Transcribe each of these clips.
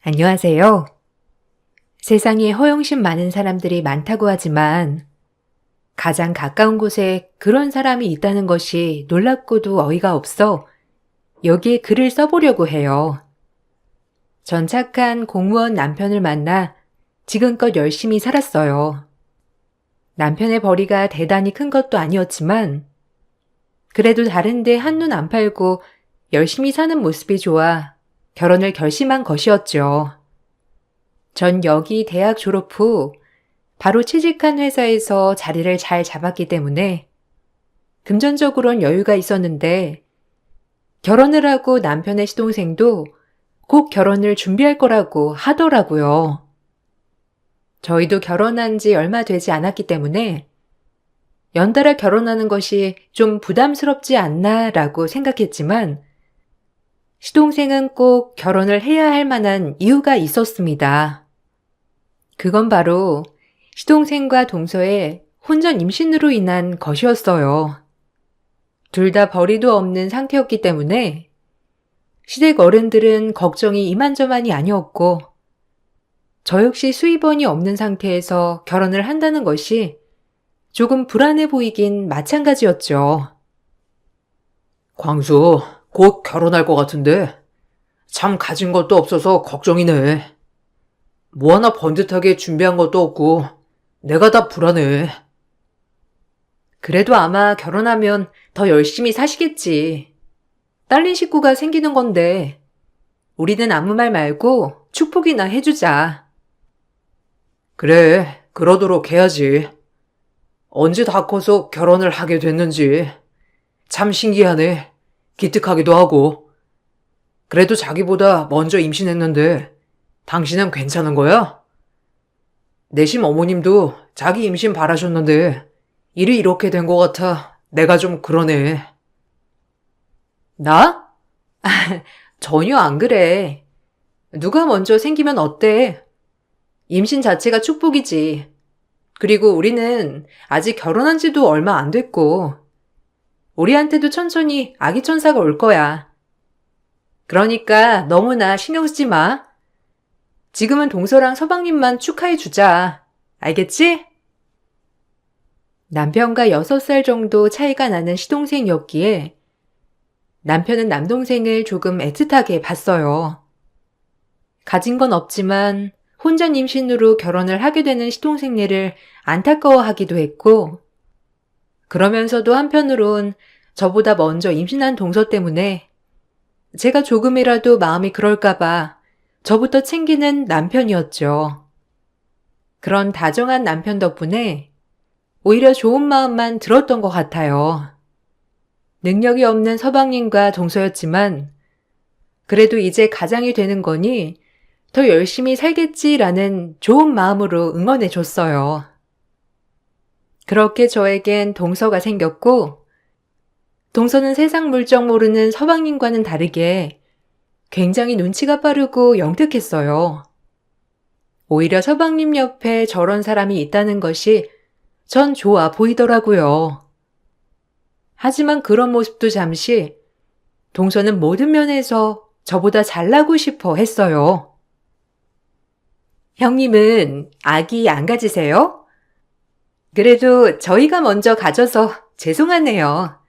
안녕하세요. 세상에 허영심 많은 사람들이 많다고 하지만 가장 가까운 곳에 그런 사람이 있다는 것이 놀랍고도 어이가 없어 여기에 글을 써보려고 해요. 전 착한 공무원 남편을 만나 지금껏 열심히 살았어요. 남편의 벌이가 대단히 큰 것도 아니었지만 그래도 다른데 한눈 안 팔고 열심히 사는 모습이 좋아 결혼을 결심한 것이었죠. 전 여기 대학 졸업 후 바로 취직한 회사에서 자리를 잘 잡았기 때문에 금전적으론 여유가 있었는데 결혼을 하고 남편의 시동생도 곧 결혼을 준비할 거라고 하더라고요. 저희도 결혼한 지 얼마 되지 않았기 때문에 연달아 결혼하는 것이 좀 부담스럽지 않나라고 생각했지만 시동생은 꼭 결혼을 해야 할 만한 이유가 있었습니다. 그건 바로 시동생과 동서의 혼전 임신으로 인한 것이었어요. 둘 다 벌이도 없는 상태였기 때문에 시댁 어른들은 걱정이 이만저만이 아니었고 저 역시 수입원이 없는 상태에서 결혼을 한다는 것이 조금 불안해 보이긴 마찬가지였죠. 광수, 곧 결혼할 것 같은데 참 가진 것도 없어서 걱정이네. 뭐 하나 번듯하게 준비한 것도 없고 내가 다 불안해. 그래도 아마 결혼하면 더 열심히 사시겠지. 딸린 식구가 생기는 건데 우리는 아무 말 말고 축복이나 해주자. 그래, 그러도록 해야지. 언제 다 커서 결혼을 하게 됐는지 참 신기하네. 기특하기도 하고. 그래도 자기보다 먼저 임신했는데 당신은 괜찮은 거야? 내심 어머님도 자기 임신 바라셨는데 일이 이렇게 된 것 같아 내가 좀 그러네. 나? 전혀 안 그래. 누가 먼저 생기면 어때? 임신 자체가 축복이지. 그리고 우리는 아직 결혼한 지도 얼마 안 됐고 우리한테도 천천히 아기 천사가 올 거야. 그러니까 너무나 신경 쓰지 마. 지금은 동서랑 서방님만 축하해 주자. 알겠지? 남편과 6살 정도 차이가 나는 시동생이었기에 남편은 남동생을 조금 애틋하게 봤어요. 가진 건 없지만 혼전 임신으로 결혼을 하게 되는 시동생네를 안타까워하기도 했고 그러면서도 한편으론 저보다 먼저 임신한 동서 때문에 제가 조금이라도 마음이 그럴까봐 저부터 챙기는 남편이었죠. 그런 다정한 남편 덕분에 오히려 좋은 마음만 들었던 것 같아요. 능력이 없는 서방님과 동서였지만 그래도 이제 가장이 되는 거니 더 열심히 살겠지라는 좋은 마음으로 응원해 줬어요. 그렇게 저에겐 동서가 생겼고 동서는 세상 물정 모르는 서방님과는 다르게 굉장히 눈치가 빠르고 영특했어요. 오히려 서방님 옆에 저런 사람이 있다는 것이 전 좋아 보이더라고요. 하지만 그런 모습도 잠시 동서는 모든 면에서 저보다 잘나고 싶어 했어요. 형님은 아기 안 가지세요? 그래도 저희가 먼저 가져서 죄송하네요.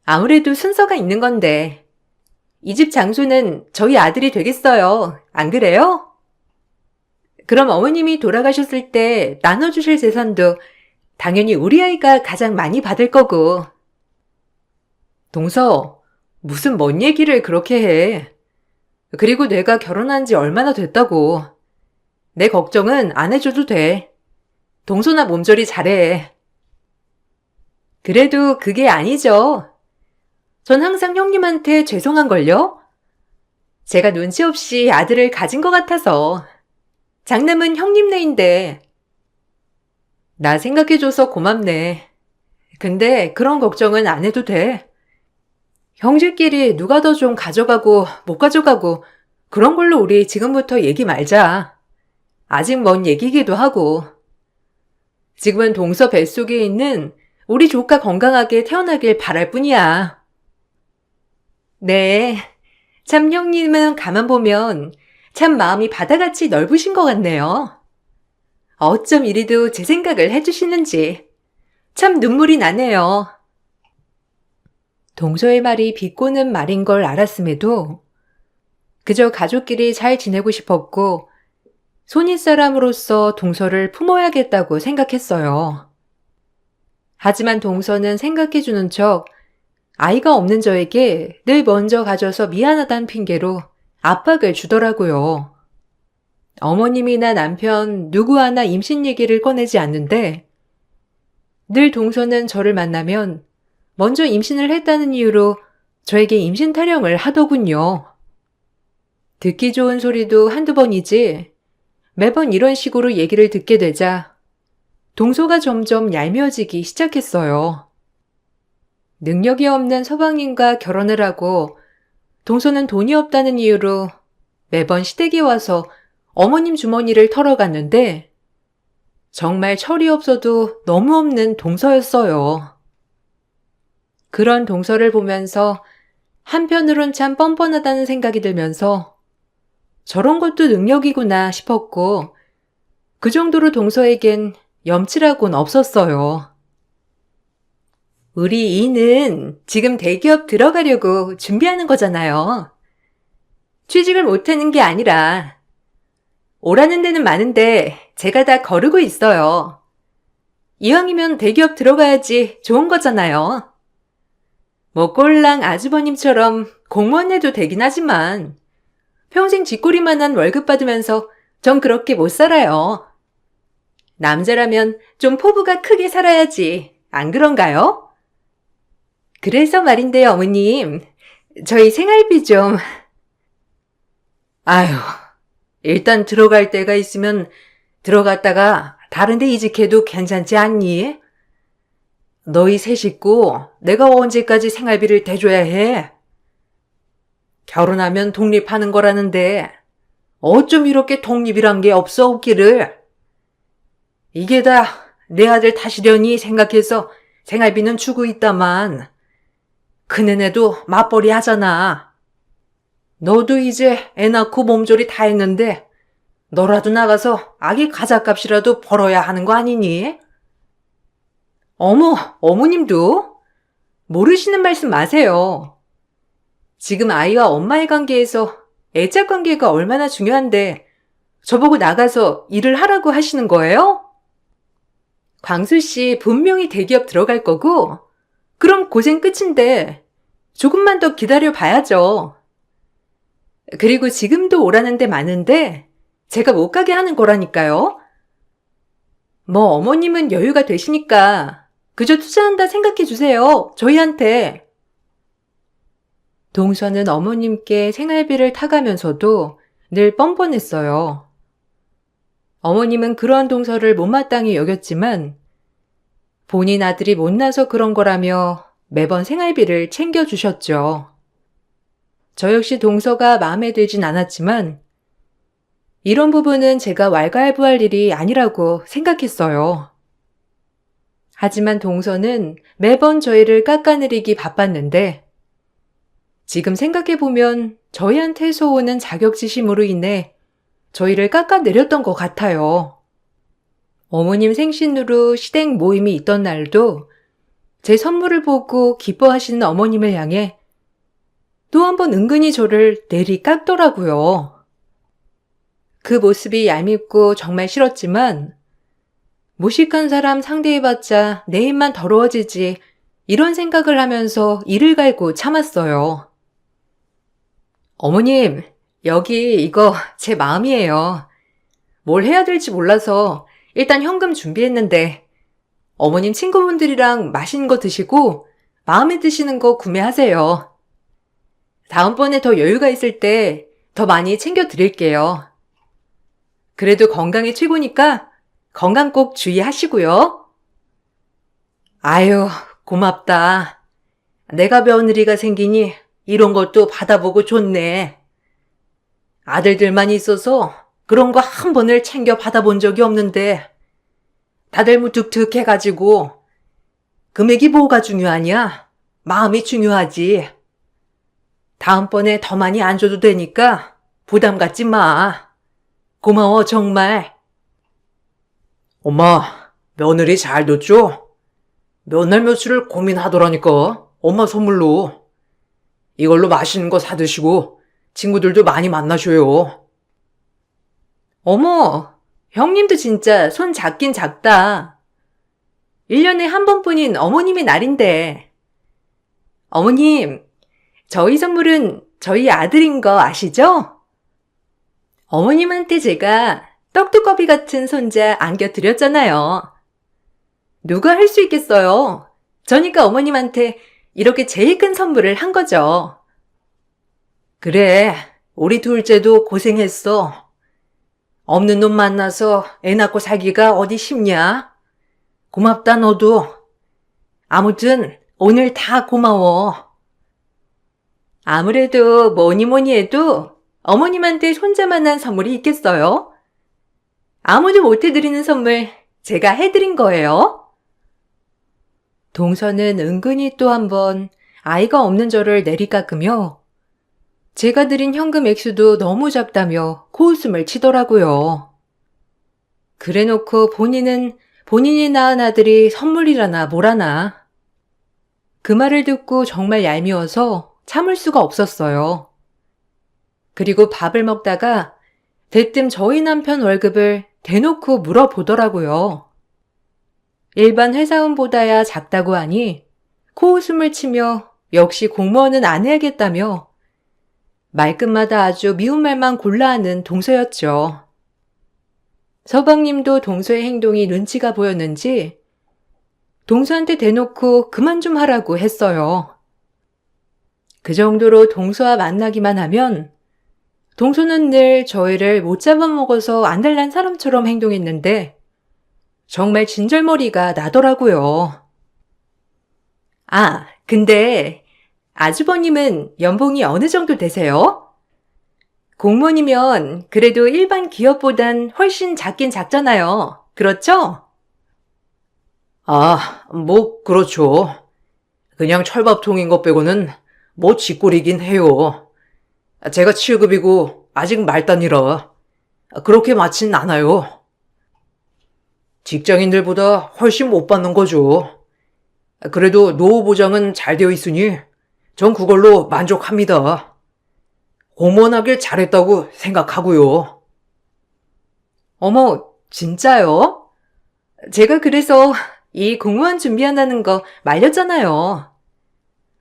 아무래도 순서가 있는 건데 이 집 장소는 저희 아들이 되겠어요. 안 그래요? 그럼 어머님이 돌아가셨을 때 나눠주실 재산도 당연히 우리 아이가 가장 많이 받을 거고. 동서, 무슨 먼 얘기를 그렇게 해. 그리고 내가 결혼한 지 얼마나 됐다고. 내 걱정은 안 해줘도 돼. 동서나 몸조리 잘해. 그래도 그게 아니죠. 전 항상 형님한테 죄송한걸요? 제가 눈치 없이 아들을 가진 것 같아서. 장남은 형님네인데. 나 생각해줘서 고맙네. 근데 그런 걱정은 안 해도 돼. 형제끼리 누가 더 좀 가져가고 못 가져가고 그런 걸로 우리 지금부터 얘기 말자. 아직 먼 얘기기도 하고. 지금은 동서 뱃속에 있는 우리 조카 건강하게 태어나길 바랄 뿐이야. 네, 참 형님은 가만 보면 참 마음이 바다같이 넓으신 것 같네요. 어쩜 이리도 제 생각을 해주시는지 참 눈물이 나네요. 동서의 말이 비꼬는 말인 걸 알았음에도 그저 가족끼리 잘 지내고 싶었고 손윗사람으로서 동서를 품어야겠다고 생각했어요. 하지만 동서는 생각해주는 척 아이가 없는 저에게 늘 먼저 가져서 미안하다는 핑계로 압박을 주더라고요. 어머님이나 남편 누구 하나 임신 얘기를 꺼내지 않는데 늘 동서는 저를 만나면 먼저 임신을 했다는 이유로 저에게 임신 타령을 하더군요. 듣기 좋은 소리도 한두 번이지 매번 이런 식으로 얘기를 듣게 되자 동서가 점점 얄미워지기 시작했어요. 능력이 없는 서방님과 결혼을 하고 동서는 돈이 없다는 이유로 매번 시댁에 와서 어머님 주머니를 털어갔는데 정말 철이 없어도 너무 없는 동서였어요. 그런 동서를 보면서 한편으론 참 뻔뻔하다는 생각이 들면서 저런 것도 능력이구나 싶었고 그 정도로 동서에겐 염치라곤 없었어요. 우리 이는 지금 대기업 들어가려고 준비하는 거잖아요. 취직을 못하는 게 아니라 오라는 데는 많은데 제가 다 거르고 있어요. 이왕이면 대기업 들어가야지 좋은 거잖아요. 뭐 꼴랑 아주버님처럼 공무원 해도 되긴 하지만 평생 쥐꼬리만한 월급 받으면서 전 그렇게 못 살아요. 남자라면 좀 포부가 크게 살아야지. 안 그런가요? 그래서 말인데요, 어머님. 저희 생활비 좀... 아휴, 일단 들어갈 데가 있으면 들어갔다가 다른 데 이직해도 괜찮지 않니? 너희 세 식구 내가 언제까지 생활비를 대줘야 해? 결혼하면 독립하는 거라는데 어쩜 이렇게 독립이란 게 없어 없기를. 이게 다 내 아들 탓이려니 생각해서 생활비는 주고 있다만 큰애네도 맞벌이 하잖아. 너도 이제 애 낳고 몸조리 다 했는데 너라도 나가서 아기 가자값이라도 벌어야 하는 거 아니니? 어머, 어머님도? 모르시는 말씀 마세요. 지금 아이와 엄마의 관계에서 애착 관계가 얼마나 중요한데 저보고 나가서 일을 하라고 하시는 거예요? 광수 씨 분명히 대기업 들어갈 거고 그럼 고생 끝인데 조금만 더 기다려 봐야죠. 그리고 지금도 오라는 데 많은데 제가 못 가게 하는 거라니까요. 뭐 어머님은 여유가 되시니까 그저 투자한다 생각해 주세요. 저희한테. 동서는 어머님께 생활비를 타가면서도 늘 뻔뻔했어요. 어머님은 그러한 동서를 못마땅히 여겼지만 본인 아들이 못나서 그런 거라며 매번 생활비를 챙겨주셨죠. 저 역시 동서가 마음에 들진 않았지만 이런 부분은 제가 왈가왈부할 일이 아니라고 생각했어요. 하지만 동서는 매번 저희를 깎아내리기 바빴는데 지금 생각해보면 저희한테서 오는 자격지심으로 인해 저희를 깎아내렸던 것 같아요. 어머님 생신으로 시댁 모임이 있던 날도 제 선물을 보고 기뻐하시는 어머님을 향해 또 한 번 은근히 저를 내리 깎더라고요. 그 모습이 얄밉고 정말 싫었지만 무식한 사람 상대해봤자 내 입만 더러워지지 이런 생각을 하면서 이를 갈고 참았어요. 어머님, 여기 이거 제 마음이에요. 뭘 해야 될지 몰라서 일단 현금 준비했는데 어머님 친구분들이랑 맛있는 거 드시고 마음에 드시는 거 구매하세요. 다음번에 더 여유가 있을 때 더 많이 챙겨 드릴게요. 그래도 건강이 최고니까 건강 꼭 주의하시고요. 아유, 고맙다. 내가 며느리가 생기니 이런 것도 받아보고 좋네. 아들들만 있어서 그런 거 한 번을 챙겨 받아본 적이 없는데 다들 무뚝뚝해가지고 금액이 뭐가 중요하냐? 마음이 중요하지. 다음번에 더 많이 안 줘도 되니까 부담 갖지 마. 고마워, 정말. 엄마, 며느리 잘 뒀죠? 몇 날 며칠을 고민하더라니까. 엄마 선물로. 이걸로 맛있는 거 사드시고 친구들도 많이 만나셔요. 어머, 형님도 진짜 손 작긴 작다. 1년에 한 번뿐인 어머님의 날인데. 어머님, 저희 선물은 저희 아들인 거 아시죠? 어머님한테 제가 떡두꺼비 같은 손자 안겨드렸잖아요. 누가 할 수 있겠어요? 저니까 어머님한테 이렇게 제일 큰 선물을 한 거죠. 그래, 우리 둘째도 고생했어. 없는 놈 만나서 애 낳고 살기가 어디 쉽냐? 고맙다, 너도. 아무튼 오늘 다 고마워. 아무래도 뭐니 뭐니 해도 어머님한테 손자만한 선물이 있겠어요? 아무도 못 해드리는 선물 제가 해드린 거예요. 동서는 은근히 또 한 번 아이가 없는 저를 내리깎으며 제가 드린 현금 액수도 너무 작다며 코웃음을 치더라고요. 그래놓고 본인은 본인이 낳은 아들이 선물이라나 뭐라나. 그 말을 듣고 정말 얄미워서 참을 수가 없었어요. 그리고 밥을 먹다가 대뜸 저희 남편 월급을 대놓고 물어보더라고요. 일반 회사원보다야 작다고 하니 코웃음을 치며 역시 공무원은 안 해야겠다며 말끝마다 아주 미운 말만 골라 하는 동서였죠. 서방님도 동서의 행동이 눈치가 보였는지 동서한테 대놓고 그만 좀 하라고 했어요. 그 정도로 동서와 만나기만 하면 동서는 늘 저희를 못 잡아먹어서 안달난 사람처럼 행동했는데 정말 진절머리가 나더라고요. 아, 근데 아주버님은 연봉이 어느 정도 되세요? 공무원이면 그래도 일반 기업보단 훨씬 작긴 작잖아요. 그렇죠? 아, 뭐, 그렇죠. 그냥 철밥통인 것 빼고는 뭐 쥐꼬리긴 해요. 제가 7급이고 아직 말단이라 그렇게 많진 않아요. 직장인들보다 훨씬 못 받는 거죠. 그래도 노후 보장은 잘 되어 있으니 전 그걸로 만족합니다. 공무원하길 잘했다고 생각하고요. 어머, 진짜요? 제가 그래서 이 공무원 준비한다는 거 말렸잖아요.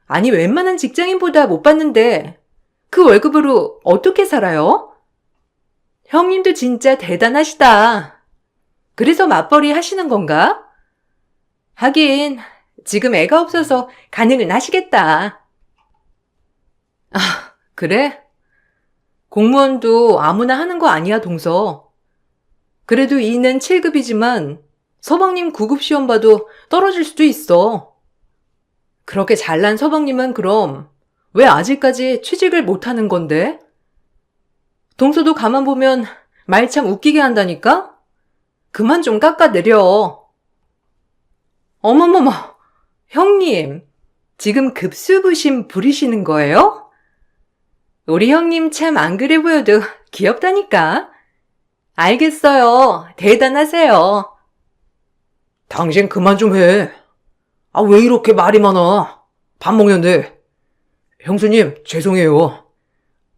아니, 웬만한 직장인보다 못 받는데 그 월급으로 어떻게 살아요? 형님도 진짜 대단하시다. 그래서 맞벌이 하시는 건가? 하긴 지금 애가 없어서 가능은 하시겠다. 아, 그래? 공무원도 아무나 하는 거 아니야, 동서. 그래도 이는 7급이지만 서방님 9급 시험 봐도 떨어질 수도 있어. 그렇게 잘난 서방님은 그럼 왜 아직까지 취직을 못하는 건데? 동서도 가만 보면 말 참 웃기게 한다니까? 그만 좀 깎아내려. 어머머머, 형님, 지금 급수부심 부리시는 거예요? 우리 형님 참 안 그래 보여도 귀엽다니까. 알겠어요. 대단하세요. 당신 그만 좀 해. 아, 왜 이렇게 말이 많아? 밥 먹는데. 형수님, 죄송해요.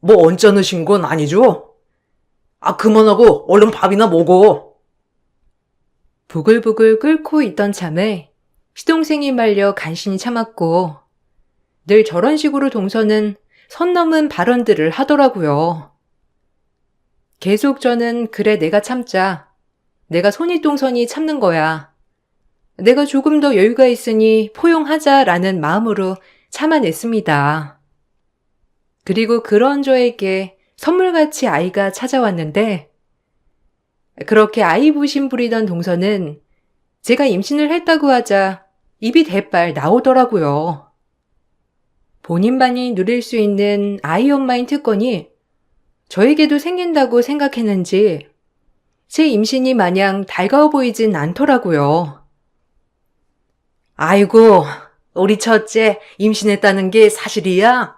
뭐 언짢으신 건 아니죠? 아, 그만하고 얼른 밥이나 먹어. 부글부글 끓고 있던 참에 시동생이 말려 간신히 참았고 늘 저런 식으로 동서는 선 넘은 발언들을 하더라고요. 계속 저는 그래 내가 참자. 내가 손윗동선이 참는 거야. 내가 조금 더 여유가 있으니 포용하자라는 마음으로 참아냈습니다. 그리고 그런 저에게 선물같이 아이가 찾아왔는데 그렇게 아이 부심 부리던 동서는 제가 임신을 했다고 하자 입이 대빨 나오더라고요. 본인만이 누릴 수 있는 아이 엄마인 특권이 저에게도 생긴다고 생각했는지 제 임신이 마냥 달가워 보이진 않더라고요. 아이고, 우리 첫째 임신했다는 게 사실이야?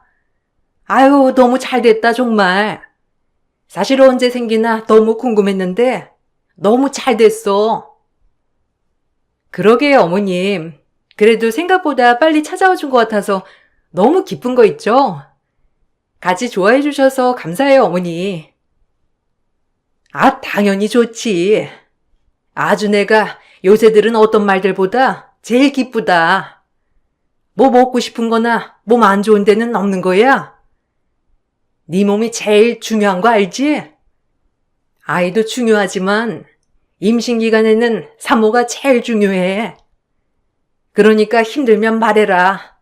아유, 너무 잘 됐다, 정말. 사실 언제 생기나 너무 궁금했는데 너무 잘 됐어. 그러게요, 어머님. 그래도 생각보다 빨리 찾아와 준 것 같아서 너무 기쁜 거 있죠? 같이 좋아해 주셔서 감사해요, 어머니. 아, 당연히 좋지. 아주 내가 요새 들은 어떤 말들보다 제일 기쁘다. 뭐 먹고 싶은 거나 몸 안 좋은 데는 없는 거야? 네 몸이 제일 중요한 거 알지? 아이도 중요하지만 임신 기간에는 산모가 제일 중요해. 그러니까 힘들면 말해라.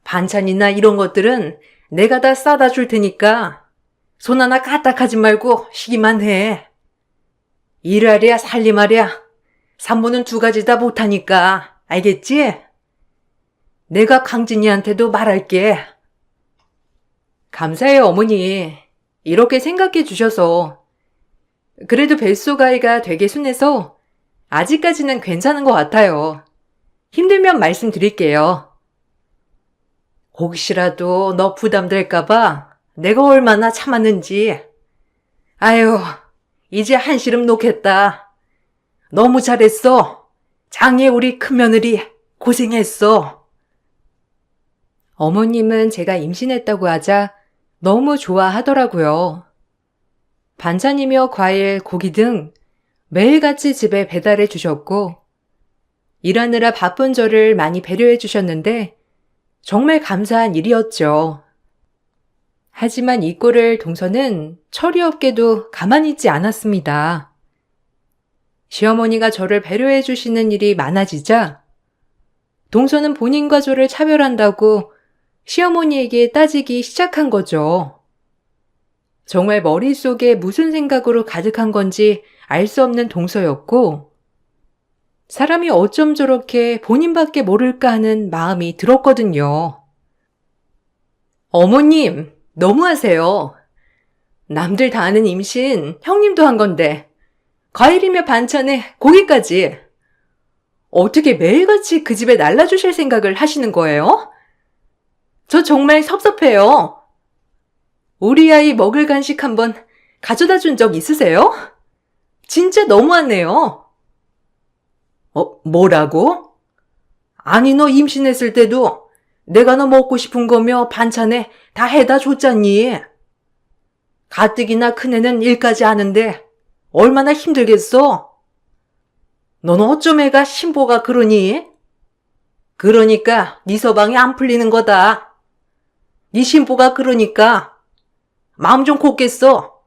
반찬이나 이런 것들은 내가 다 싸다 줄 테니까 손 하나 까딱하지 말고 쉬기만 해. 일하랴 살림하랴 산모는 두 가지 다 못하니까 알겠지? 내가 강진이한테도 말할게. 감사해요, 어머니. 이렇게 생각해 주셔서. 그래도 뱃속 아이가 되게 순해서 아직까지는 괜찮은 것 같아요. 힘들면 말씀드릴게요. 혹시라도 너 부담될까봐 내가 얼마나 참았는지. 아유, 이제 한시름 놓겠다. 너무 잘했어. 장애 우리 큰며느리 고생했어. 어머님은 제가 임신했다고 하자 너무 좋아하더라고요. 반찬이며 과일, 고기 등 매일같이 집에 배달해 주셨고, 일하느라 바쁜 저를 많이 배려해 주셨는데 정말 감사한 일이었죠. 하지만 이 꼴을 동서는 철이 없게도 가만히 있지 않았습니다. 시어머니가 저를 배려해 주시는 일이 많아지자 동서는 본인과 저를 차별한다고 시어머니에게 따지기 시작한 거죠. 정말 머릿속에 무슨 생각으로 가득한 건지 알 수 없는 동서였고, 사람이 어쩜 저렇게 본인밖에 모를까 하는 마음이 들었거든요. 어머님, 너무하세요. 남들 다 아는 임신 형님도 한 건데 과일이며 반찬에 고기까지. 어떻게 매일같이 그 집에 날라주실 생각을 하시는 거예요? 저 정말 섭섭해요. 우리 아이 먹을 간식 한번 가져다 준 적 있으세요? 진짜 너무하네요. 뭐라고? 아니, 너 임신했을 때도 내가 너 먹고 싶은 거며 반찬에 다 해다 줬잖니. 가뜩이나 큰애는 일까지 하는데 얼마나 힘들겠어? 넌 어쩜 애가 신보가 그러니? 그러니까 네 서방이 안 풀리는 거다. 네 신보가 그러니까 마음 좀 곱겠어.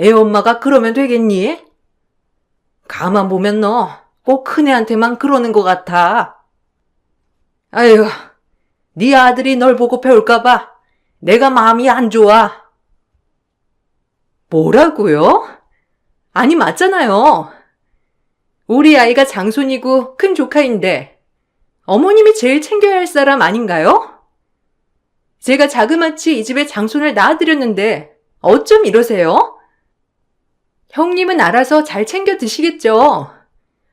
애 엄마가 그러면 되겠니? 가만 보면 너 꼭 큰애한테만 그러는 것 같아. 아유, 네 아들이 널 보고 배울까봐 내가 마음이 안 좋아. 뭐라고요? 아니, 맞잖아요. 우리 아이가 장손이고 큰 조카인데 어머님이 제일 챙겨야 할 사람 아닌가요? 제가 자그마치 이 집에 장손을 낳아드렸는데 어쩜 이러세요? 형님은 알아서 잘 챙겨 드시겠죠.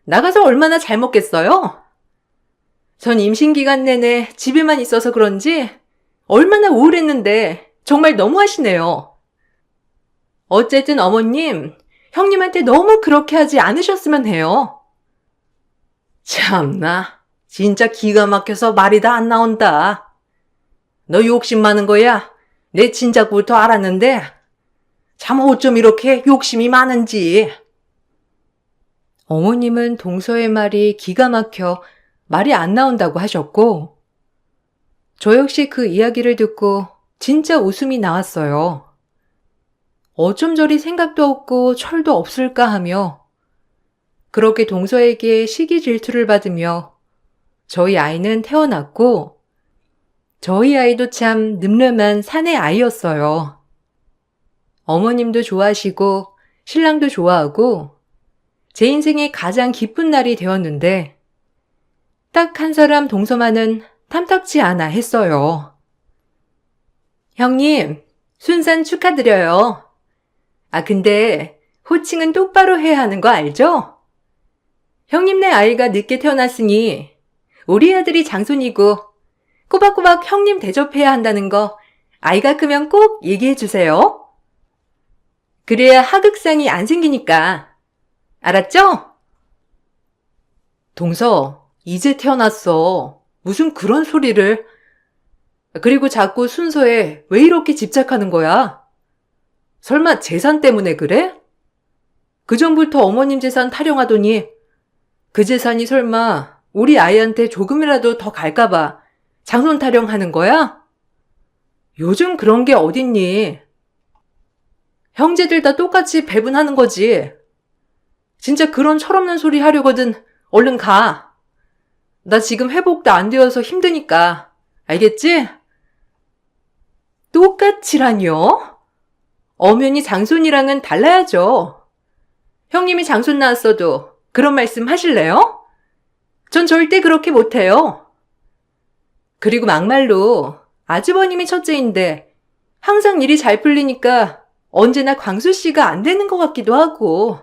나가서 얼마나 잘 먹겠어요? 전 임신 기간 내내 집에만 있어서 그런지 얼마나 우울했는데 정말 너무하시네요. 어쨌든 어머님, 형님한테 너무 그렇게 하지 않으셨으면 해요. 참나, 진짜 기가 막혀서 말이 다 안 나온다. 너 욕심 많은 거야. 내 진작부터 알았는데 참 어쩜 이렇게 욕심이 많은지. 어머님은 동서의 말이 기가 막혀 말이 안 나온다고 하셨고, 저 역시 그 이야기를 듣고 진짜 웃음이 나왔어요. 어쩜 저리 생각도 없고 철도 없을까 하며 그렇게 동서에게 시기 질투를 받으며 저희 아이는 태어났고, 저희 아이도 참 늠름한 사내 아이였어요. 어머님도 좋아하시고 신랑도 좋아하고 제 인생의 가장 기쁜 날이 되었는데 딱 한 사람 동서만은 탐탁지 않아 했어요. 형님, 순산 축하드려요. 아, 근데 호칭은 똑바로 해야 하는 거 알죠? 형님네 아이가 늦게 태어났으니 우리 아들이 장손이고 꼬박꼬박 형님 대접해야 한다는 거 아이가 크면 꼭 얘기해 주세요. 그래야 하극상이 안 생기니까. 알았죠? 동서, 이제 태어났어. 무슨 그런 소리를. 그리고 자꾸 순서에 왜 이렇게 집착하는 거야? 설마 재산 때문에 그래? 그전부터 어머님 재산 타령하더니 그 재산이 설마 우리 아이한테 조금이라도 더 갈까봐 장손 타령하는 거야? 요즘 그런 게 어딨니? 형제들 다 똑같이 배분하는 거지. 진짜 그런 철없는 소리 하려거든 얼른 가. 나 지금 회복도 안 되어서 힘드니까. 알겠지? 똑같이라뇨? 엄연히 장손이랑은 달라야죠. 형님이 장손 낳았어도 그런 말씀 하실래요? 전 절대 그렇게 못해요. 그리고 막말로 아주버님이 첫째인데 항상 일이 잘 풀리니까 언제나 광수 씨가 안 되는 것 같기도 하고.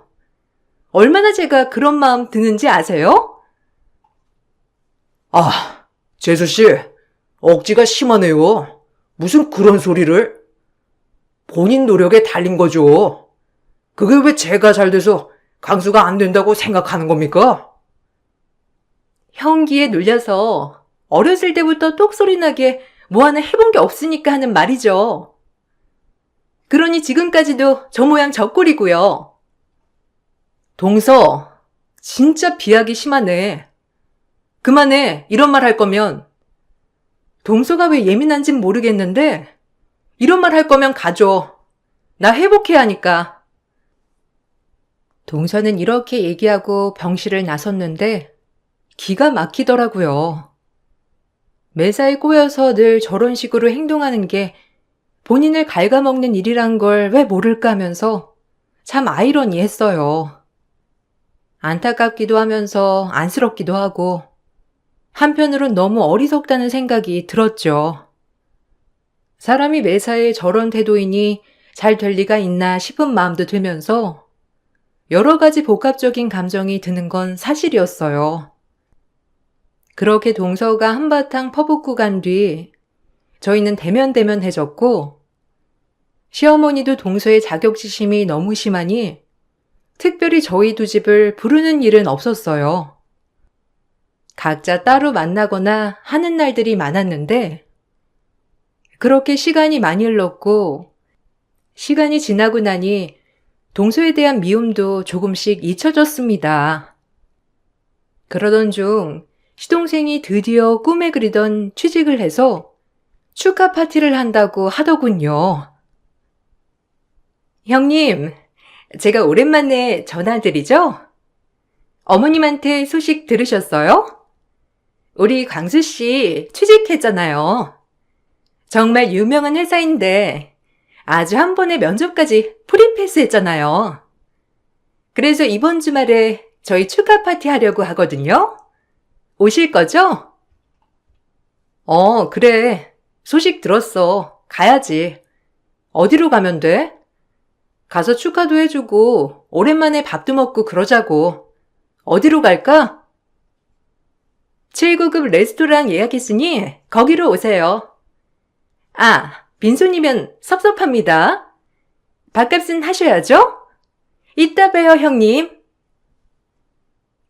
얼마나 제가 그런 마음 드는지 아세요? 아, 재수씨, 억지가 심하네요. 무슨 그런 소리를? 본인 노력에 달린 거죠. 그게 왜 제가 잘 돼서 강수가 안 된다고 생각하는 겁니까? 형기에 눌려서 어렸을 때부터 똑소리 나게 뭐 하나 해본 게 없으니까 하는 말이죠. 그러니 지금까지도 저 모양 저 꼴이고요. 동서, 진짜 비하기 심하네. 그만해, 이런 말 할 거면. 동서가 왜 예민한진 모르겠는데 이런 말 할 거면 가줘. 나 회복해야 하니까. 동서는 이렇게 얘기하고 병실을 나섰는데 기가 막히더라고요. 매사에 꼬여서 늘 저런 식으로 행동하는 게 본인을 갉아먹는 일이란 걸 왜 모를까 하면서 참 아이러니했어요. 안타깝기도 하면서 안쓰럽기도 하고 한편으론 너무 어리석다는 생각이 들었죠. 사람이 매사에 저런 태도이니 잘 될 리가 있나 싶은 마음도 들면서 여러 가지 복합적인 감정이 드는 건 사실이었어요. 그렇게 동서가 한바탕 퍼붓고 간 뒤 저희는 대면대면해졌고 시어머니도 동서의 자격지심이 너무 심하니 특별히 저희 두 집을 부르는 일은 없었어요. 각자 따로 만나거나 하는 날들이 많았는데 그렇게 시간이 많이 흘렀고 시간이 지나고 나니 동서에 대한 미움도 조금씩 잊혀졌습니다. 그러던 중 시동생이 드디어 꿈에 그리던 취직을 해서 축하 파티를 한다고 하더군요. 형님, 제가 오랜만에 전화드리죠? 어머님한테 소식 들으셨어요? 우리 광수 씨 취직했잖아요. 정말 유명한 회사인데 아주 한 번에 면접까지 프리패스했잖아요. 그래서 이번 주말에 저희 축하 파티 하려고 하거든요. 오실 거죠? 그래. 소식 들었어. 가야지. 어디로 가면 돼? 가서 축하도 해주고 오랜만에 밥도 먹고 그러자고. 어디로 갈까? 7구급 레스토랑 예약했으니 거기로 오세요. 아, 빈손이면 섭섭합니다. 밥값은 하셔야죠? 이따 봬요, 형님.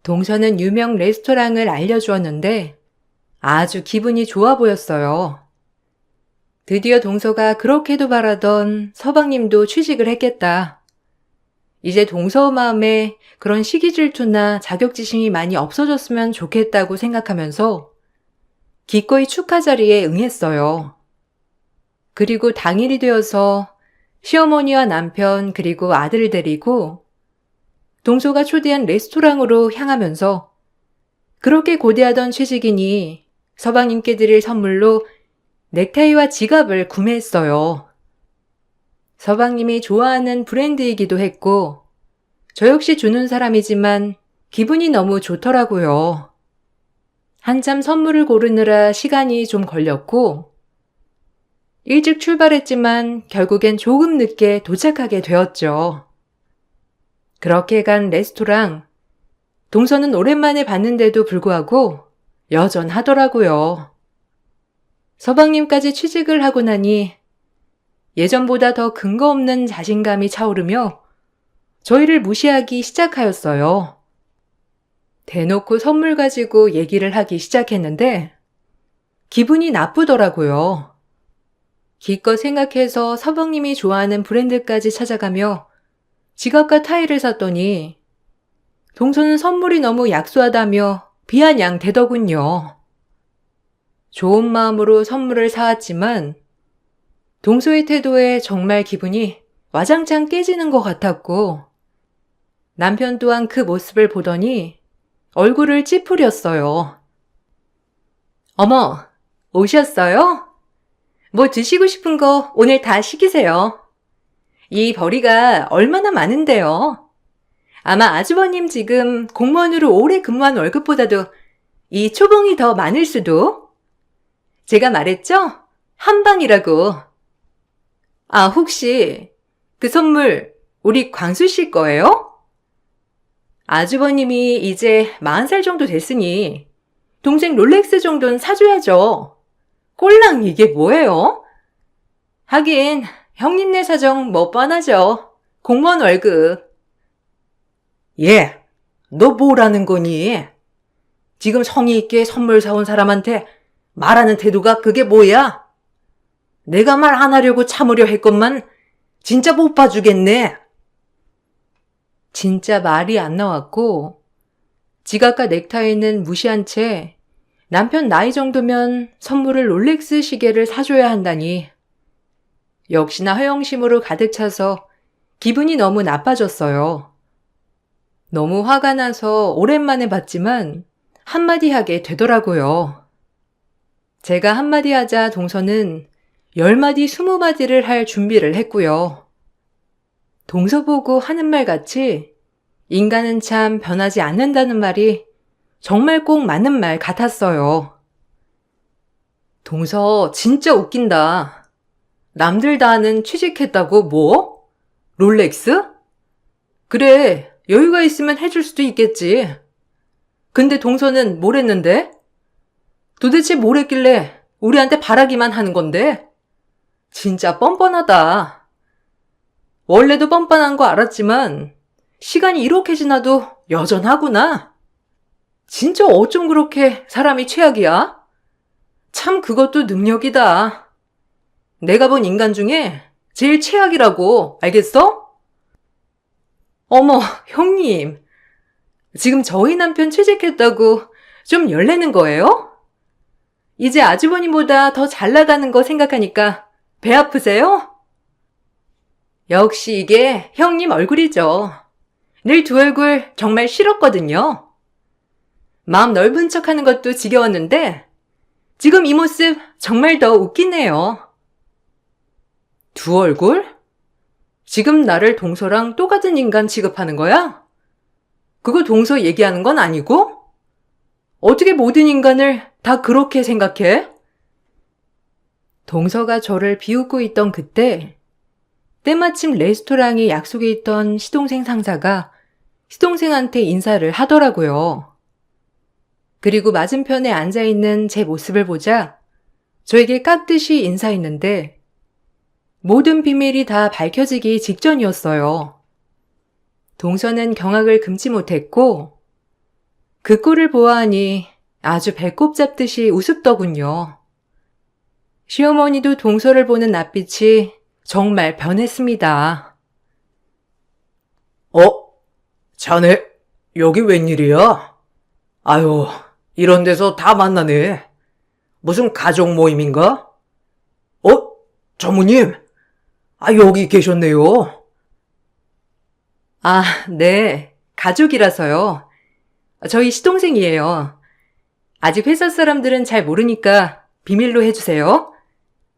동서는 유명 레스토랑을 알려주었는데 아주 기분이 좋아 보였어요. 드디어 동서가 그렇게도 바라던 서방님도 취직을 했겠다. 이제 동서 마음에 그런 시기 질투나 자격지심이 많이 없어졌으면 좋겠다고 생각하면서 기꺼이 축하 자리에 응했어요. 그리고 당일이 되어서 시어머니와 남편 그리고 아들을 데리고 동서가 초대한 레스토랑으로 향하면서 그렇게 고대하던 취직인이 서방님께 드릴 선물로 넥타이와 지갑을 구매했어요. 서방님이 좋아하는 브랜드이기도 했고 저 역시 주는 사람이지만 기분이 너무 좋더라고요. 한참 선물을 고르느라 시간이 좀 걸렸고 일찍 출발했지만 결국엔 조금 늦게 도착하게 되었죠. 그렇게 간 레스토랑, 동서는 오랜만에 봤는데도 불구하고 여전하더라고요. 서방님까지 취직을 하고 나니 예전보다 더 근거 없는 자신감이 차오르며 저희를 무시하기 시작하였어요. 대놓고 선물 가지고 얘기를 하기 시작했는데 기분이 나쁘더라고요. 기껏 생각해서 서방님이 좋아하는 브랜드까지 찾아가며 지갑과 타일을 샀더니 동서는 선물이 너무 약소하다며 비아냥대더군요. 좋은 마음으로 선물을 사왔지만 동서의 태도에 정말 기분이 와장창 깨지는 것 같았고 남편 또한 그 모습을 보더니 얼굴을 찌푸렸어요. 어머, 오셨어요? 뭐 드시고 싶은 거 오늘 다 시키세요. 이 벌이가 얼마나 많은데요. 아마 아주버님 지금 공무원으로 오래 근무한 월급보다도 이 초봉이 더 많을 수도. 제가 말했죠? 한방이라고. 아, 혹시 그 선물 우리 광수 씨 거예요? 아주버님이 이제 40살 정도 됐으니 동생 롤렉스 정도는 사줘야죠. 꼴랑 이게 뭐예요? 하긴 형님네 사정 뭐 뻔하죠. 공무원 월급. 얘, 너 뭐라는 거니? 지금 성의 있게 선물 사온 사람한테 말하는 태도가 그게 뭐야? 내가 말 안 하려고 참으려 했건만 진짜 못 봐주겠네. 진짜 말이 안 나왔고 지갑과 넥타이는 무시한 채 남편 나이 정도면 선물을 롤렉스 시계를 사줘야 한다니. 역시나 허영심으로 가득 차서 기분이 너무 나빠졌어요. 너무 화가 나서 오랜만에 봤지만 한마디 하게 되더라고요. 제가 한마디 하자 동서는 10마디 20마디를 할 준비를 했고요. 동서 보고 하는 말 같이 인간은 참 변하지 않는다는 말이 정말 꼭 맞는 말 같았어요. 동서 진짜 웃긴다. 남들 다 아는 취직했다고 뭐? 롤렉스? 그래, 여유가 있으면 해줄 수도 있겠지. 근데 동서는 뭘 했는데? 도대체 뭘 했길래 우리한테 바라기만 하는 건데? 진짜 뻔뻔하다. 원래도 뻔뻔한 거 알았지만 시간이 이렇게 지나도 여전하구나. 진짜 어쩜 그렇게 사람이 최악이야? 참 그것도 능력이다. 내가 본 인간 중에 제일 최악이라고, 알겠어? 어머, 형님. 지금 저희 남편 취직했다고 좀 열내는 거예요? 이제 아주버님보다 더 잘 나가는 거 생각하니까 배 아프세요? 역시 이게 형님 얼굴이죠. 늘 두 얼굴 정말 싫었거든요. 마음 넓은 척 하는 것도 지겨웠는데 지금 이 모습 정말 더 웃기네요. 두 얼굴? 지금 나를 동서랑 똑같은 인간 취급하는 거야? 그거 동서 얘기하는 건 아니고? 어떻게 모든 인간을 다 그렇게 생각해? 동서가 저를 비웃고 있던 그때 때마침 레스토랑에 약속에 있던 시동생 상사가 시동생한테 인사를 하더라고요. 그리고 맞은편에 앉아있는 제 모습을 보자 저에게 깍듯이 인사했는데 모든 비밀이 다 밝혀지기 직전이었어요. 동서는 경악을 금치 못했고 그 꼴을 보아하니 아주 배꼽 잡듯이 우습더군요. 시어머니도 동서를 보는 낯빛이 정말 변했습니다. 자네, 여기 웬일이야? 아유, 이런 데서 다 만나네. 무슨 가족 모임인가? 전무님? 여기 계셨네요. 아, 네. 가족이라서요. 저희 시동생이에요. 아직 회사 사람들은 잘 모르니까 비밀로 해주세요.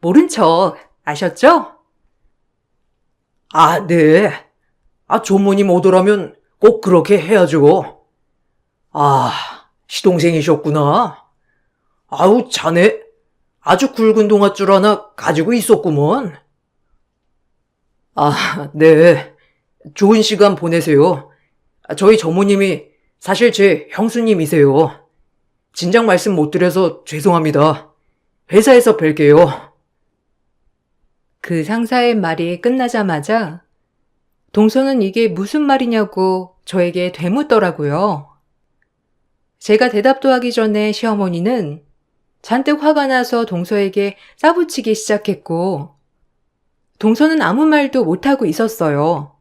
모른 척 아셨죠? 네. 조모님 오더라면 꼭 그렇게 해야죠. 시동생이셨구나. 자네 아주 굵은 동아줄 하나 가지고 있었구먼. 네. 좋은 시간 보내세요. 저희 전무님이 사실 제 형수님이세요. 진작 말씀 못 드려서 죄송합니다. 회사에서 뵐게요. 그 상사의 말이 끝나자마자 동서는 이게 무슨 말이냐고 저에게 되묻더라고요. 제가 대답도 하기 전에 시어머니는 잔뜩 화가 나서 동서에게 싸붙이기 시작했고, 동서는 아무 말도 못하고 있었어요.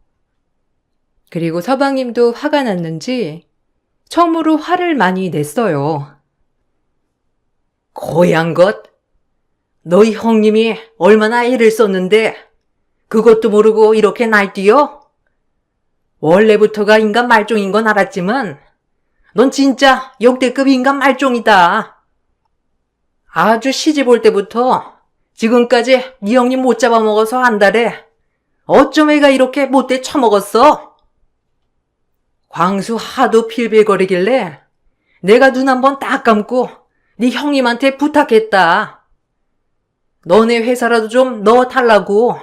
그리고 서방님도 화가 났는지 처음으로 화를 많이 냈어요. 고얀 것. 너희 형님이 얼마나 애를 썼는데 그것도 모르고 이렇게 날뛰어? 원래부터가 인간 말종인 건 알았지만 넌 진짜 역대급 인간 말종이다. 아주 시집 올 때부터 지금까지 네 형님 못 잡아먹어서 안달해. 어쩜 애가 이렇게 못돼 처먹었어? 광수 하도 필빌거리길래 내가 눈 한번 딱 감고 네 형님한테 부탁했다. 너네 회사라도 좀 넣어달라고.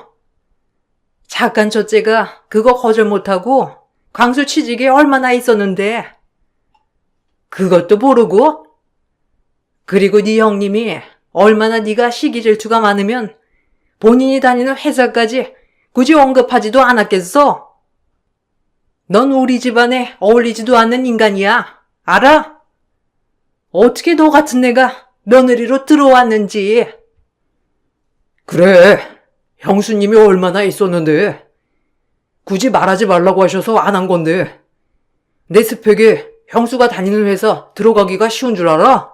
착한 첫째가 그거 거절 못하고 광수 취직에 얼마나 있었는데. 그것도 모르고? 그리고 네 형님이 얼마나 네가 시기 질투가 많으면 본인이 다니는 회사까지 굳이 언급하지도 않았겠어? 넌 우리 집안에 어울리지도 않는 인간이야. 알아? 어떻게 너 같은 애가 며느리로 들어왔는지. 그래, 형수님이 얼마나 있었는데. 굳이 말하지 말라고 하셔서 안 한 건데. 내 스펙에 형수가 다니는 회사 들어가기가 쉬운 줄 알아?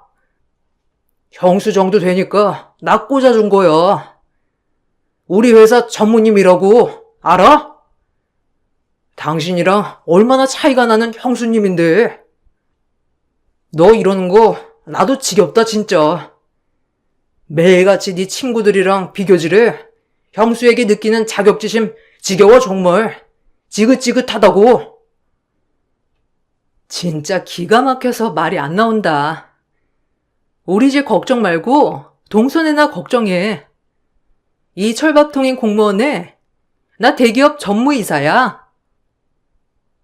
형수 정도 되니까 나 꽂아준 거야. 우리 회사 전무님이라고 알아? 당신이랑 얼마나 차이가 나는 형수님인데. 너 이러는 거 나도 지겹다 진짜. 매일같이 네 친구들이랑 비교질해. 형수에게 느끼는 자격지심 지겨워 정말. 지긋지긋하다고. 진짜 기가 막혀서 말이 안 나온다. 우리 집 걱정 말고 동선애나 걱정해. 이 철밥통인 공무원에 나 대기업 전무이사야.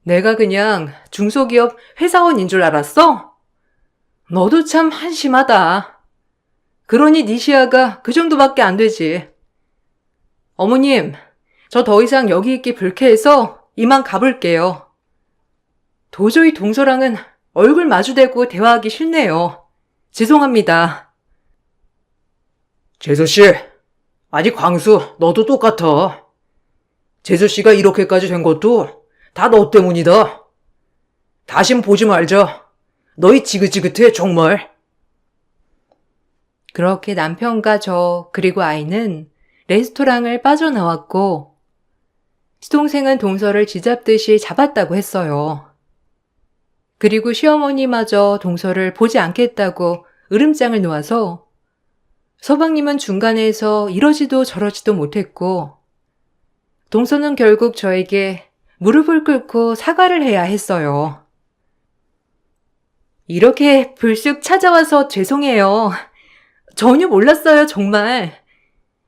내가 그냥 중소기업 회사원인 줄 알았어? 너도 참 한심하다. 그러니 네 시야가 그 정도밖에 안 되지. 어머님, 저 더 이상 여기 있기 불쾌해서 이만 가볼게요. 도저히 동서랑은 얼굴 마주대고 대화하기 싫네요. 죄송합니다. 재수씨, 아니 광수 너도 똑같아. 재수씨가 이렇게까지 된 것도 다 너 때문이다. 다신 보지 말자. 너희 지긋지긋해 정말. 그렇게 남편과 저 그리고 아이는 레스토랑을 빠져나왔고, 시동생은 동서를 쥐잡듯이 잡았다고 했어요. 그리고 시어머니마저 동서를 보지 않겠다고 으름장을 놓아서 서방님은 중간에서 이러지도 저러지도 못했고, 동서는 결국 저에게 무릎을 꿇고 사과를 해야 했어요. 이렇게 불쑥 찾아와서 죄송해요. 전혀 몰랐어요, 정말.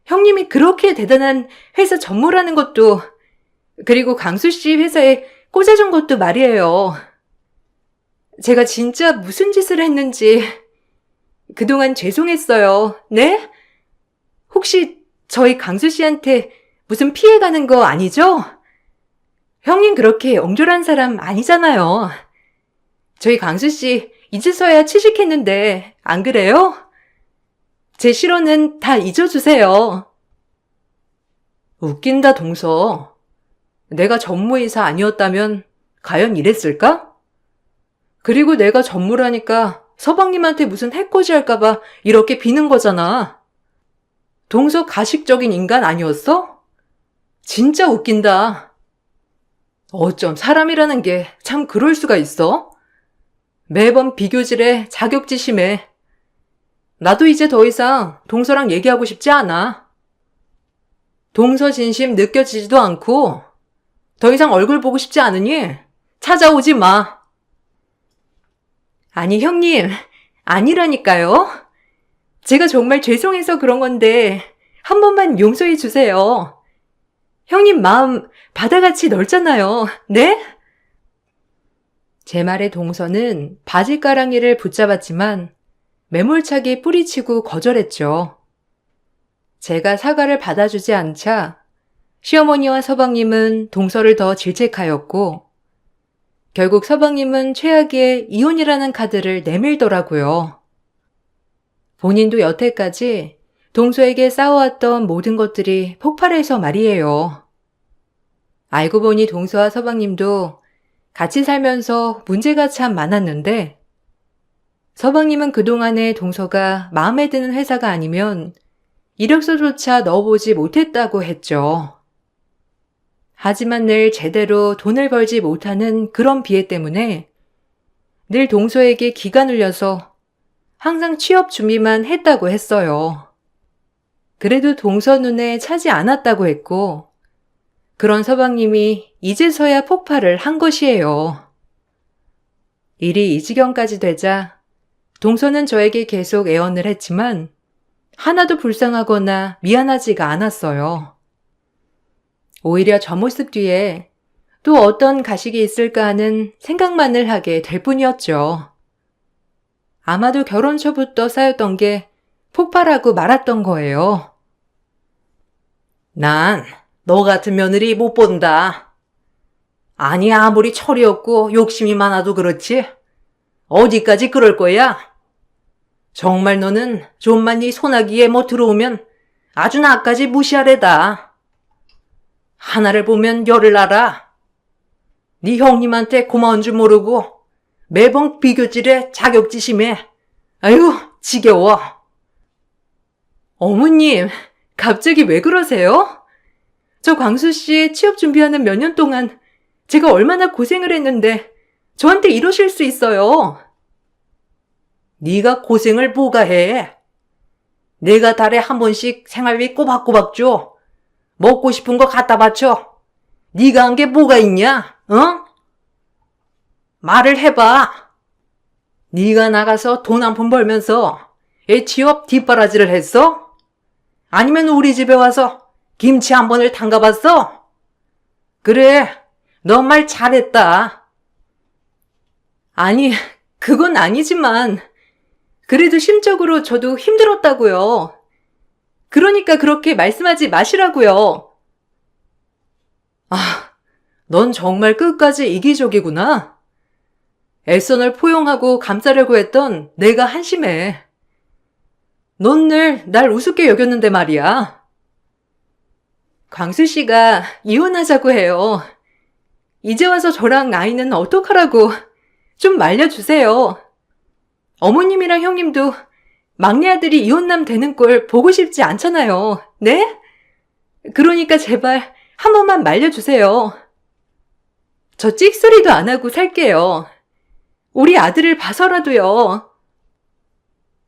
형님이 그렇게 대단한 회사 전무라는 것도, 그리고 강수 씨 회사에 꽂아준 것도 말이에요. 제가 진짜 무슨 짓을 했는지 그동안 죄송했어요. 네? 혹시 저희 강수 씨한테 무슨 피해 가는 거 아니죠? 형님 그렇게 옹졸한 사람 아니잖아요. 저희 강수 씨 이제서야 취직했는데 안 그래요? 제 실언은 다 잊어주세요. 웃긴다 동서. 내가 전무이사 아니었다면 과연 이랬을까? 그리고 내가 전무라니까 서방님한테 무슨 해코지 할까봐 이렇게 비는 거잖아. 동서 가식적인 인간 아니었어? 진짜 웃긴다. 어쩜 사람이라는 게 참 그럴 수가 있어? 매번 비교질에 자격지심해. 나도 이제 더 이상 동서랑 얘기하고 싶지 않아. 동서 진심 느껴지지도 않고 더 이상 얼굴 보고 싶지 않으니 찾아오지 마. 아니 형님, 아니라니까요. 제가 정말 죄송해서 그런 건데 한 번만 용서해 주세요. 형님 마음 바다같이 넓잖아요. 네? 제 말에 동서는 바지가랑이를 붙잡았지만 매몰차게 뿌리치고 거절했죠. 제가 사과를 받아주지 않자 시어머니와 서방님은 동서를 더 질책하였고 결국 서방님은 최악의 이혼이라는 카드를 내밀더라고요. 본인도 여태까지 동서에게 쌓아왔던 모든 것들이 폭발해서 말이에요. 알고 보니 동서와 서방님도 같이 살면서 문제가 참 많았는데 서방님은 그동안에 동서가 마음에 드는 회사가 아니면 이력서조차 넣어보지 못했다고 했죠. 하지만 늘 제대로 돈을 벌지 못하는 그런 비애 때문에 늘 동서에게 기가 눌려서 항상 취업 준비만 했다고 했어요. 그래도 동서 눈에 차지 않았다고 했고 그런 서방님이 이제서야 폭발을 한 것이에요. 일이 이 지경까지 되자 동서는 저에게 계속 애원을 했지만 하나도 불쌍하거나 미안하지가 않았어요. 오히려 저 모습 뒤에 또 어떤 가식이 있을까 하는 생각만을 하게 될 뿐이었죠. 아마도 결혼 초부터 쌓였던 게 폭발하고 말았던 거예요. 난 너 같은 며느리 못 본다. 아니 아무리 철이 없고 욕심이 많아도 그렇지. 어디까지 그럴 거야? 정말 너는 좀만 네 소나기에 뭐 들어오면 아주 나까지 무시하래다. 하나를 보면 열을 알아. 네 형님한테 고마운 줄 모르고 매번 비교질에 자격지심해. 아이고 지겨워. 어머님, 갑자기 왜 그러세요? 저 광수 씨 취업 준비하는 몇 년 동안 제가 얼마나 고생을 했는데 저한테 이러실 수 있어요. 네가 고생을 뭐가 해? 내가 달에 한 번씩 생활비 꼬박꼬박 줘. 먹고 싶은 거 갖다 바쳐. 네가 한 게 뭐가 있냐? 어? 말을 해봐. 네가 나가서 돈 한 푼 벌면서 애 취업 뒷바라지를 했어? 아니면 우리 집에 와서 김치 한 번을 담가봤어? 그래, 너 말 잘했다. 아니, 그건 아니지만 그래도 심적으로 저도 힘들었다고요. 그러니까 그렇게 말씀하지 마시라고요. 아, 넌 정말 끝까지 이기적이구나. 애써 널 포용하고 감싸려고 했던 내가 한심해. 넌 늘 날 우습게 여겼는데 말이야. 광수 씨가 이혼하자고 해요. 이제 와서 저랑 아이는 어떡하라고 좀 말려주세요. 어머님이랑 형님도 막내 아들이 이혼남 되는 꼴 보고 싶지 않잖아요. 네? 그러니까 제발 한 번만 말려주세요. 저 찍소리도 안 하고 살게요. 우리 아들을 봐서라도요.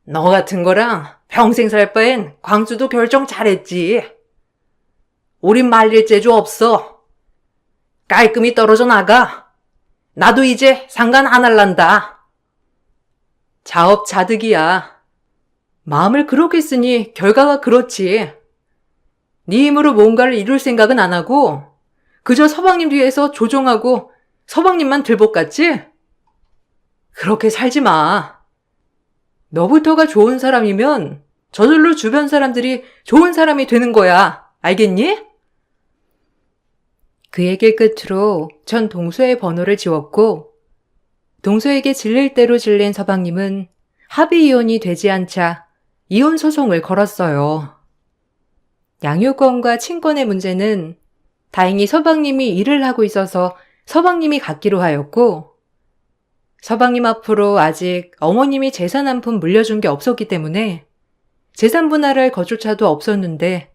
너 같은 거랑 평생 살 바엔 광수도 결정 잘했지. 우린 말릴 재주 없어. 깔끔히 떨어져 나가. 나도 이제 상관 안 할란다. 자업자득이야. 마음을 그렇게 쓰니 결과가 그렇지. 네 힘으로 뭔가를 이룰 생각은 안 하고 그저 서방님 뒤에서 조종하고 서방님만 들볶았지? 그렇게 살지 마. 너부터가 좋은 사람이면 저절로 주변 사람들이 좋은 사람이 되는 거야. 알겠니? 그 얘기 끝으로 전 동서의 번호를 지웠고 동서에게 질릴 대로 질린 서방님은 합의 이혼이 되지 않자 이혼 소송을 걸었어요. 양육권과 친권의 문제는 다행히 서방님이 일을 하고 있어서 서방님이 갖기로 하였고 서방님 앞으로 아직 어머님이 재산 한 푼 물려준 게 없었기 때문에 재산 분할할 것조차도 없었는데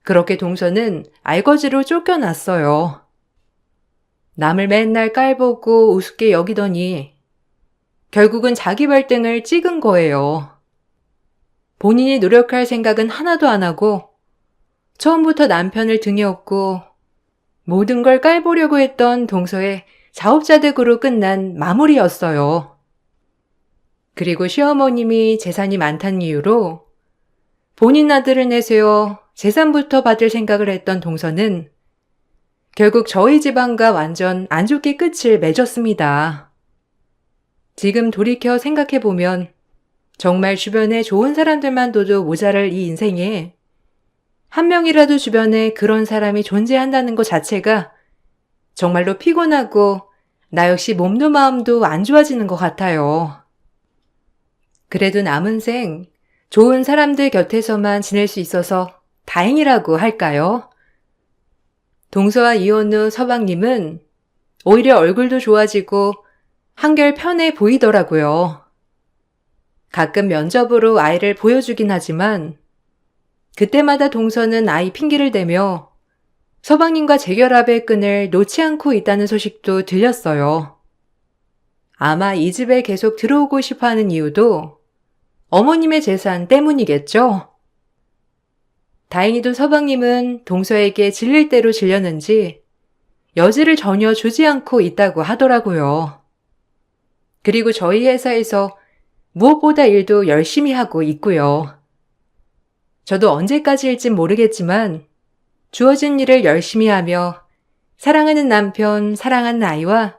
그렇게 동서는 알거지로 쫓겨났어요. 남을 맨날 깔보고 우습게 여기더니 결국은 자기 발등을 찍은 거예요. 본인이 노력할 생각은 하나도 안 하고 처음부터 남편을 등에 업고 모든 걸 깔보려고 했던 동서의 자업자득으로 끝난 마무리였어요. 그리고 시어머님이 재산이 많다는 이유로 본인 아들을 내세워 재산부터 받을 생각을 했던 동서는 결국 저희 집안과 완전 안 좋게 끝을 맺었습니다. 지금 돌이켜 생각해보면 정말 주변에 좋은 사람들만 둬도 모자랄 이 인생에 한 명이라도 주변에 그런 사람이 존재한다는 것 자체가 정말로 피곤하고 나 역시 몸도 마음도 안 좋아지는 것 같아요. 그래도 남은 생 좋은 사람들 곁에서만 지낼 수 있어서 다행이라고 할까요? 동서와 이혼 후 서방님은 오히려 얼굴도 좋아지고 한결 편해 보이더라고요. 가끔 면접으로 아이를 보여주긴 하지만 그때마다 동서는 아이 핑계를 대며 서방님과 재결합의 끈을 놓지 않고 있다는 소식도 들렸어요. 아마 이 집에 계속 들어오고 싶어 하는 이유도 어머님의 재산 때문이겠죠? 다행히도 서방님은 동서에게 질릴 대로 질렸는지 여지를 전혀 주지 않고 있다고 하더라고요. 그리고 저희 회사에서 무엇보다 일도 열심히 하고 있고요. 저도 언제까지일진 모르겠지만 주어진 일을 열심히 하며 사랑하는 남편, 사랑하는 아이와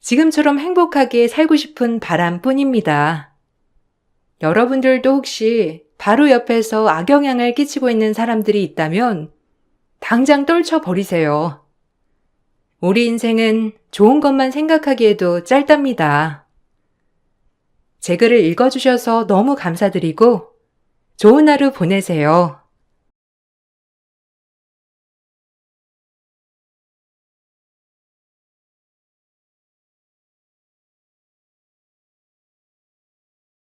지금처럼 행복하게 살고 싶은 바람뿐입니다. 여러분들도 혹시 바로 옆에서 악영향을 끼치고 있는 사람들이 있다면 당장 떨쳐버리세요. 우리 인생은 좋은 것만 생각하기에도 짧답니다. 제 글을 읽어주셔서 너무 감사드리고 좋은 하루 보내세요.